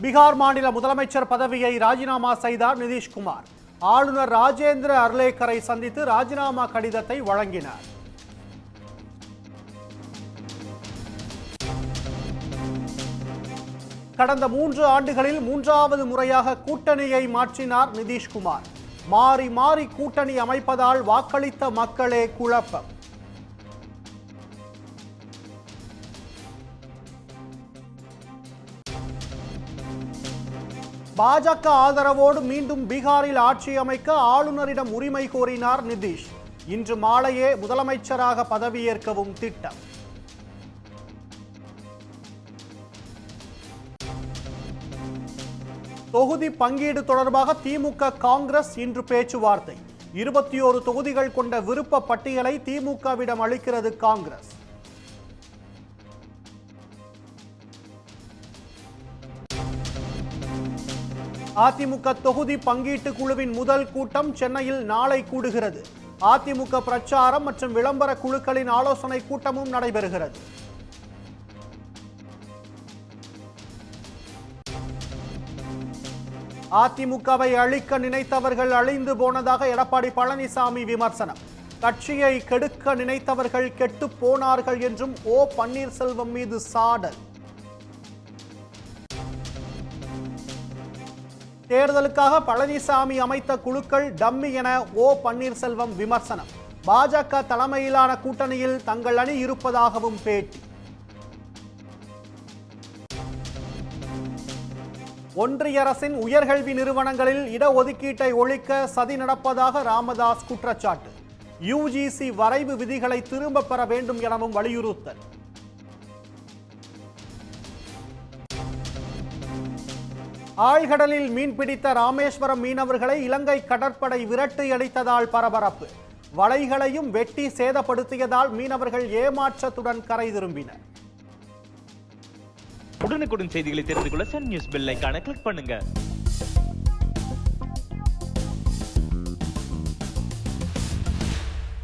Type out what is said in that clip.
பீகார் மாநில முதலமைச்சர் பதவியை ராஜினாமா செய்தார் நிதிஷ்குமார். ஆளுநர் ராஜேந்திர அர்லேக்கரை சந்தித்து ராஜினாமா கடிதத்தை வழங்கினார். கடந்த 3 ஆண்டுகளில் 3வது முறையாக கூட்டணியை மாற்றினார் நிதிஷ்குமார். மாறி மாறி கூட்டணி அமைப்பதால் வாக்களித்த மக்களே குழப்பம். பாஜக ஆதரவோடு மீண்டும் பீகாரில் ஆட்சி அமைக்க ஆளுநரிடம் உரிமை கோரினார் நிதிஷ். இன்று மாலையே முதலமைச்சராக பதவியேற்கவும் திட்டம். தொகுதி பங்கீடு தொடர்பாக திமுக காங்கிரஸ் இன்று பேச்சுவார்த்தை. 21 தொகுதிகள் கொண்ட விருப்ப பட்டியலை திமுகவிடம் அளிக்கிறது காங்கிரஸ். அதிமுக தொகுதி பங்கீட்டு குழுவின் முதல் கூட்டம் சென்னையில் நாளை கூடுகிறது. அதிமுக பிரச்சாரம் மற்றும் விளம்பர குழுக்களின் ஆலோசனை கூட்டமும் நடைபெறுகிறது. அதிமுகவை அழிக்க நினைத்தவர்கள் அழிந்து போனதாக எடப்பாடி பழனிசாமி விமர்சனம். கட்சியை கெடுக்க நினைத்தவர்கள் கெட்டு போனார்கள் என்றும் ஓ பன்னீர்செல்வம் மீது சாடல். தேர்தலுக்காக பழனிசாமி அமைத்த குழுக்கள் டம்மி என ஓ பன்னீர்செல்வம் விமர்சனம். பாஜக தலைமையிலான கூட்டணியில் தங்கள் அணி இருப்பதாகவும் பேட்டி. ஒன்றிய அரசின் உயர்கல்வி நிறுவனங்களில் இடஒதுக்கீட்டை ஒழிக்க சதி நடப்பதாக ராமதாஸ் குற்றச்சாட்டு. யுஜிசி வரைவு விதிகளை திரும்ப பெற வேண்டும் எனவும் வலியுறுத்தல். ஆழ்கடலில் மீன்பிடித்த ராமேஸ்வரம் மீனவர்களை இலங்கை கடற்படை விரட்டி அடித்ததால் பரபரப்பு. வலைகளையும் வெட்டி சேதப்படுத்தியதால் மீனவர்கள் ஏமாற்றத்துடன் கரை திரும்பினர். உடனுக்குடன் செய்திகளை தெரிந்து கொள்ள சன் நியூஸ் பெல் ஐகானை கிளிக் பண்ணுங்க.